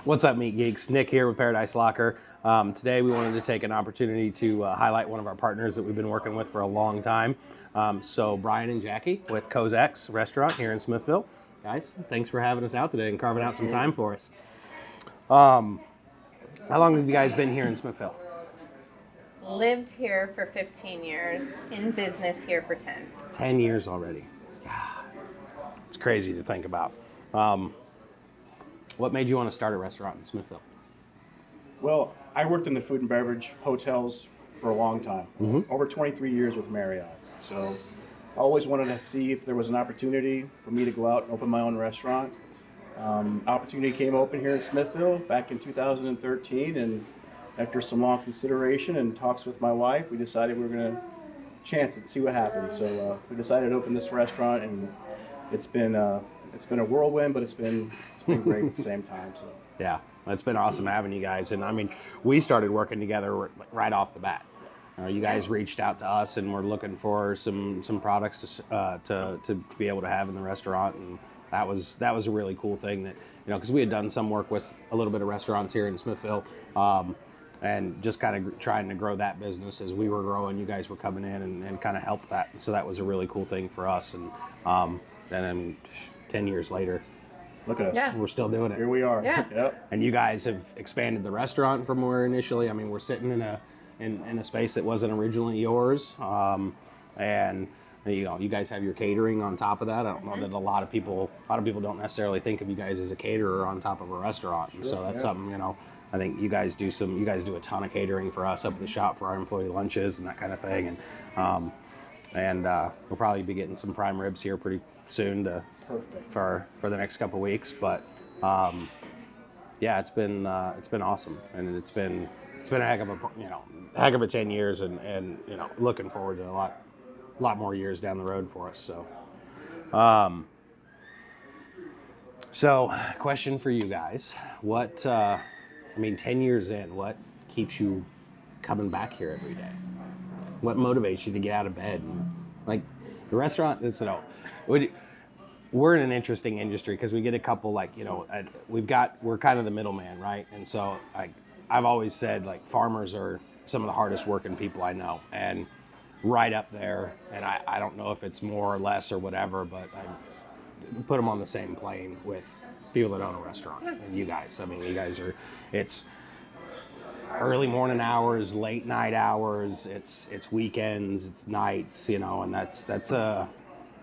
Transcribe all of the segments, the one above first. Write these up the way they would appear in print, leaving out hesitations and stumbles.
What's up, Meat Geeks? Nick here with Paradise Locker. Today we wanted to take an opportunity to highlight one of our partners that we've been working with for a long time. So Brian and Jackie with Kozak's restaurant here in Smithville. Guys, thanks for having us out today and carving out some time for us. How long have you guys been here in Smithville? Lived here for 15 years, in business here for 10. 10 years already. God, it's crazy to think about. What made you want to start a restaurant in Smithville? Well, I worked in the food and beverage hotels for a long time, over 23 years with Marriott. So I always wanted to see if there was an opportunity for me to go out and open my own restaurant. Opportunity came open here in Smithville back in 2013, and after some long consideration and talks with my wife, we decided we were going to chance it, see what happens. So we decided to open this restaurant, and it's been a whirlwind, but it's been great at the same time. So Yeah, it's been awesome having you guys. And I mean, we started working together right off the bat. You guys reached out to us and we're looking for some products to be able to have in the restaurant, and that was a really cool thing that, because we had done some work with a little bit of restaurants here in Smithville, and just kind of trying to grow that business as we were growing. You guys were coming in and kind of helped that, so that was a really cool thing for us. And then 10 years later, look at us. Yeah. we're still doing it. Here we are. Yeah. Yep. And you guys have expanded the restaurant from where initially. I mean, we're sitting in a space that wasn't originally yours, and you guys have your catering on top of that. I don't know that a lot of people don't necessarily think of you guys as a caterer on top of a restaurant. And so that's something, I think you guys do a ton of catering for us up at the shop for our employee lunches and that kind of thing. And we'll probably be getting some prime ribs here pretty soon for the next couple of weeks. But yeah, it's been awesome, and it's been a heck of a 10 years, and looking forward to a lot more years down the road for us. So question for you guys: what 10 years in, what keeps you coming back here every day? What motivates you to get out of bed? Like the restaurant, we're in an interesting industry because we get a couple, we're kind of the middleman, right? And so I've always said, farmers are some of the hardest working people I know, and right up there. And I don't know if it's more or less or whatever, but I put them on the same plane with people that own a restaurant. And you guys, it's early morning hours, late night hours, it's weekends, it's nights, and that's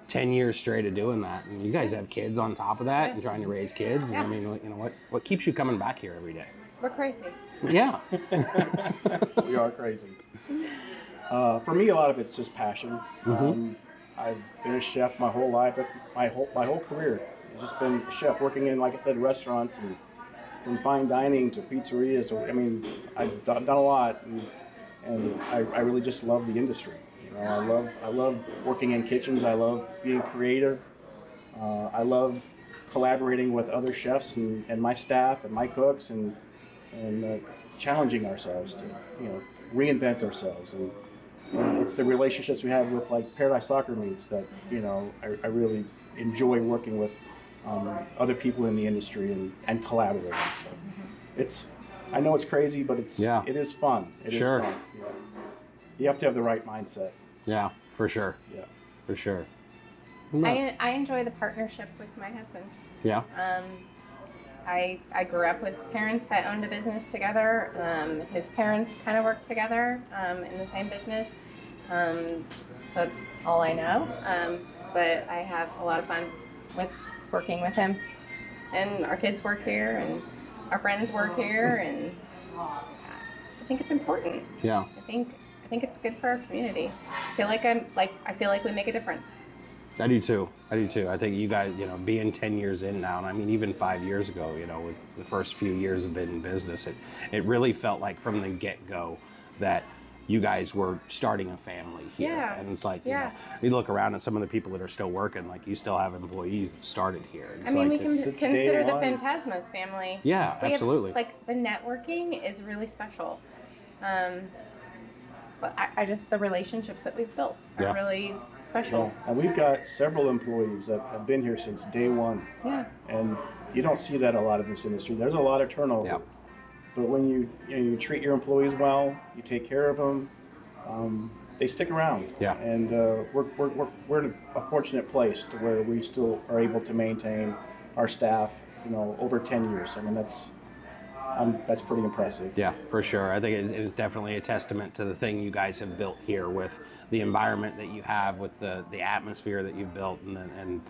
10 years straight of doing that. And you guys have kids on top of that and trying to raise kids. Yeah. And what keeps you coming back here every day? We're crazy. Yeah. We are crazy. For me, a lot of it's just passion. I've been a chef my whole life. That's my whole career. It's just been a chef, working in, like I said, restaurants, and from fine dining to pizzerias. I've done a lot, and I really just love the industry. I love working in kitchens. I love being creative. I love collaborating with other chefs and my staff and my cooks, and challenging ourselves to reinvent ourselves. And it's the relationships we have with Paradise Locker Meats that I really enjoy working with other people in the industry and collaborating. So I know it's crazy, but it is fun. It is fun. You have to have the right mindset. Yeah, for sure. Yeah, for sure. I enjoy the partnership with my husband. Yeah. I grew up with parents that owned a business together. His parents kind of worked together in the same business. So that's all I know. But I have a lot of fun with working with him. And our kids work here, and our friends work here, and I think it's important. Yeah. I think it's good for our community. I feel like we make a difference. I do too. I think you guys, being 10 years in now, and even 5 years ago, with the first few years of being in business, it really felt like from the get-go that you guys were starting a family here. Yeah. And it's you look around at some of the people that are still working, you still have employees that started here. We can consider the Phantasmas family. Yeah, absolutely. The networking is really special. but I just, the relationships that we've built are really special. Yeah. And we've got several employees that have been here since day one. Yeah. And you don't see that a lot in this industry. There's a lot of turnover. Yeah. But when you treat your employees well, you take care of them, they stick around. Yeah. And we're in a fortunate place to where we still are able to maintain our staff, over 10 years. I mean, that's pretty impressive. Yeah, for sure. I think it is definitely a testament to the thing you guys have built here, with the environment that you have, with the atmosphere that you've built, and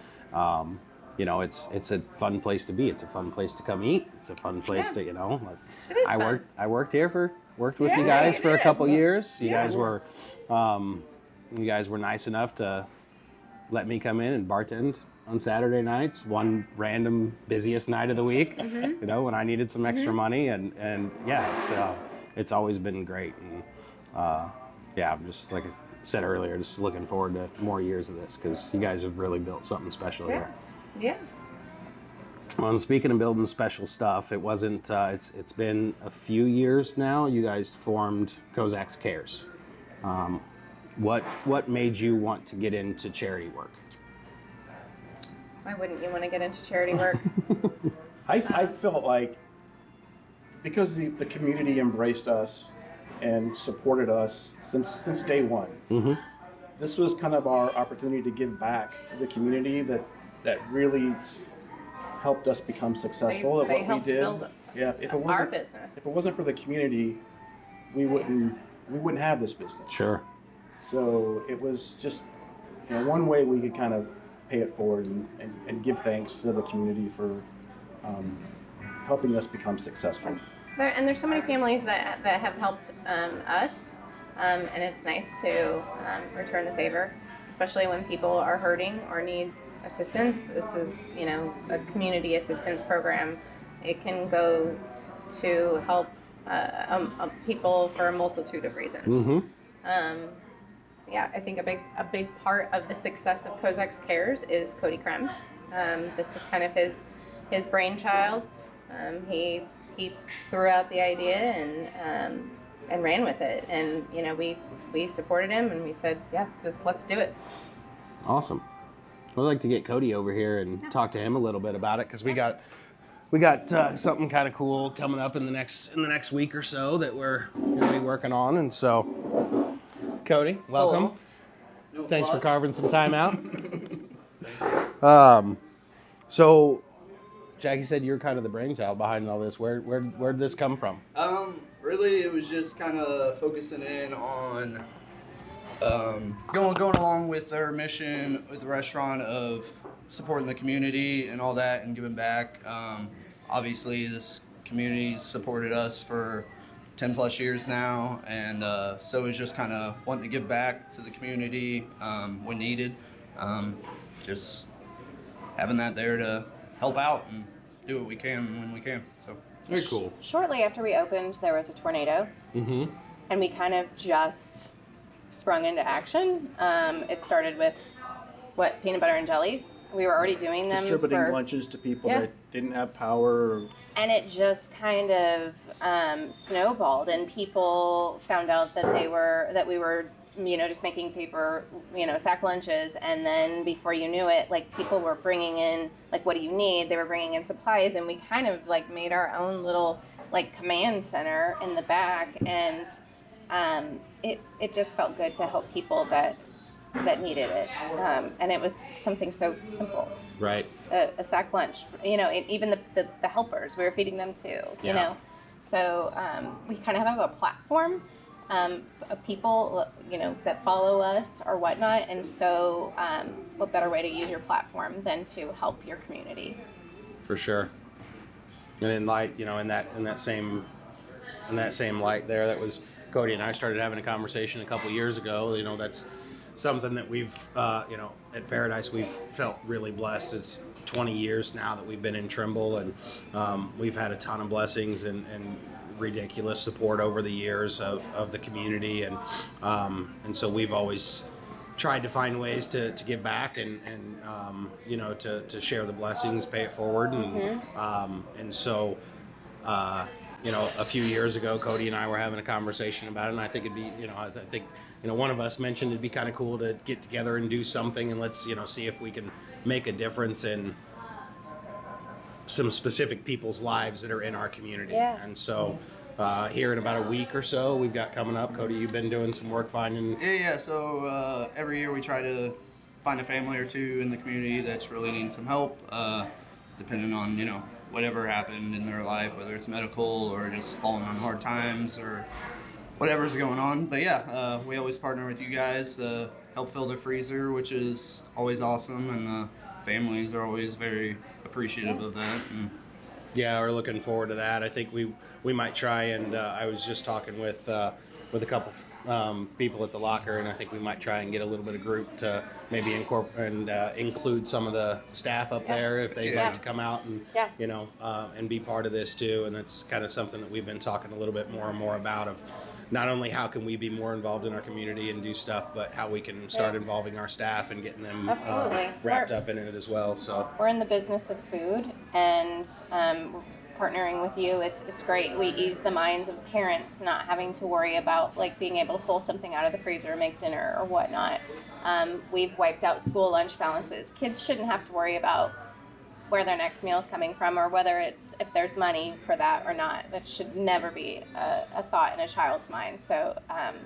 it's a fun place to be. It's a fun place to come eat. It's a fun place to, It is fun. I worked with you Yeah, guys you for a did. couple years. You Yeah. guys were nice enough to let me come in and bartend on Saturday nights, one random busiest night of the week, when I needed some extra money, and it's always been great. And I'm just, like I said earlier, just looking forward to more years of this, because you guys have really built something special here. Yeah. Well, and speaking of building special stuff, it wasn't. It's been a few years now. You guys formed Kozak's Cares. What made you want to get into charity work? Why wouldn't you want to get into charity work? I felt like, because the community embraced us and supported us since day one, this was kind of our opportunity to give back to the community that really helped us become successful at what we did. Build If our business. it wasn't for the community, we wouldn't have this business. Sure. So it was just one way we could kind of pay it forward and give thanks to the community for helping us become successful. There's so many families that have helped us, and it's nice to return the favor, especially when people are hurting or need assistance. This is, a community assistance program. It can go to help people for a multitude of reasons. I think a big part of the success of Kozak's Cares is Cody Krems. This was kind of his brainchild. He threw out the idea and ran with it, and we supported him, and we said, let's do it. Awesome. I'd like to get Cody over here and talk to him a little bit about it, because we got something kind of cool coming up in the next week or so that we're going to be working on. And so, Cody, welcome. No Thanks for applause. carving some time out. So, Jackie said you're kind of the brainchild behind all this. Where'd this come from? Really, it was just kind of focusing in on going along with our mission with the restaurant of supporting the community and all that and giving back. Obviously, this community's supported us for 10 plus years now, and so it's just kind of wanting to give back to the community when needed. Just having that there to help out and do what we can when we can. So Very cool. Shortly after we opened, there was a tornado, and we kind of just sprung into action. It started with peanut butter and jellies. We were already doing them Distributing lunches to people Yeah. that didn't have power. and it just kind of snowballed, and people found out that we were just making paper sack lunches, and then before you knew it, like, people were bringing in, like, what do you need? They were bringing in supplies, and we kind of like made our own little like command center in the back, and it just felt good to help people that needed it, and it was something so simple. Right. A sack lunch, even the helpers, we were feeding them too, Yeah. So we kind of have a platform of people, that follow us or whatnot, and so what better way to use your platform than to help your community? For sure. And in light, in that same light there, that was Cody and I started having a conversation a couple years ago. That's something that we've, at Paradise, we've felt really blessed. It's 20 years now that we've been in Trimble, and we've had a ton of blessings and ridiculous support over the years of the community, and so we've always tried to find ways to give back and to share the blessings, pay it forward, and so a few years ago, Cody and I were having a conversation about it, and I think it'd be, I think, one of us mentioned it'd be kind of cool to get together and do something, and let's, see if we can make a difference in some specific people's lives that are in our community. Yeah. And so here in about a week or so, we've got coming up. Cody, you've been doing some work finding. Yeah. So every year we try to find a family or two in the community that's really needing some help, depending on, whatever happened in their life, whether it's medical or just falling on hard times or whatever's going on. But yeah, we always partner with you guys to help fill the freezer, which is always awesome, and families are always very appreciative of that. And Yeah, we're looking forward to that. I think we might try, and I was just talking with a couple people at the locker, and I think we might try and get a little bit of group to maybe incorporate and include some of the staff up there if they'd like to come out and and be part of this too. And that's kind of something that we've been talking a little bit more and more about, of not only how can we be more involved in our community and do stuff, but how we can start involving our staff and getting them wrapped up in it as well. So we're in the business of food, and partnering with you, it's great. We ease the minds of parents not having to worry about like being able to pull something out of the freezer or make dinner or whatnot. We've wiped out school lunch balances. Kids shouldn't have to worry about where their next meal is coming from, or whether it's if there's money for that or not. That should never be a thought in a child's mind. So and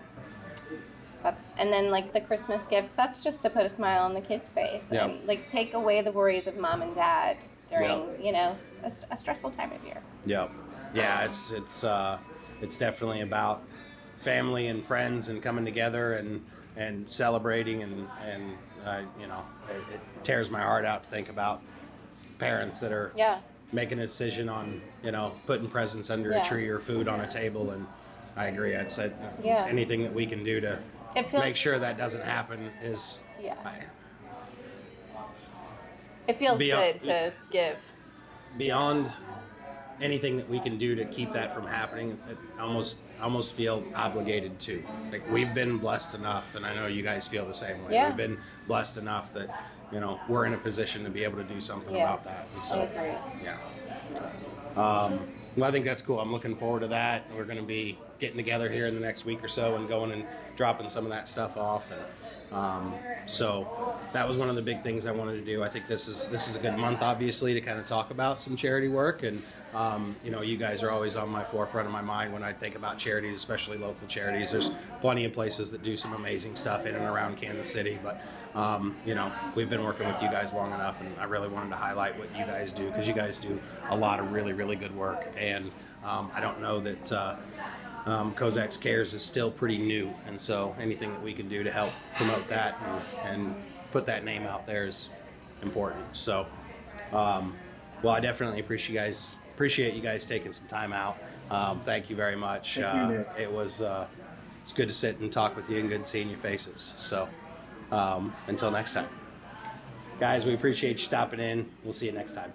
then like the Christmas gifts, that's just to put a smile on the kid's face and like take away the worries of mom and dad during a stressful time of year. Yeah, it's definitely about family and friends and coming together and celebrating, and it tears my heart out to think about parents that are making a decision on putting presents under a tree or food on a table. And I agree. I'd say anything that we can do to make sure that doesn't happen is it feels good to give. Beyond anything that we can do to keep that from happening, I almost feel obligated to. Like, we've been blessed enough, and I know you guys feel the same way. We've been blessed enough that we're in a position to be able to do something about that. And so, well, I think that's cool. I'm looking forward to that. We're going to be getting together here in the next week or so and going and dropping some of that stuff off. And so that was one of the big things I wanted to do. I think this is a good month, obviously, to kind of talk about some charity work. And you guys are always on my forefront of my mind when I think about charities, especially local charities. There's plenty of places that do some amazing stuff in and around Kansas City, but we've been working with you guys long enough, and I really wanted to highlight what you guys do, because you guys do a lot of really, really good work. And I don't know that Kozak's Cares is still pretty new, and so anything that we can do to help promote that and put that name out there is important. So, well, I definitely appreciate you guys taking some time out. Thank you very much. Thank you, Nick. It's good to sit and talk with you, and good seeing your faces. So, until next time, guys, we appreciate you stopping in. We'll see you next time.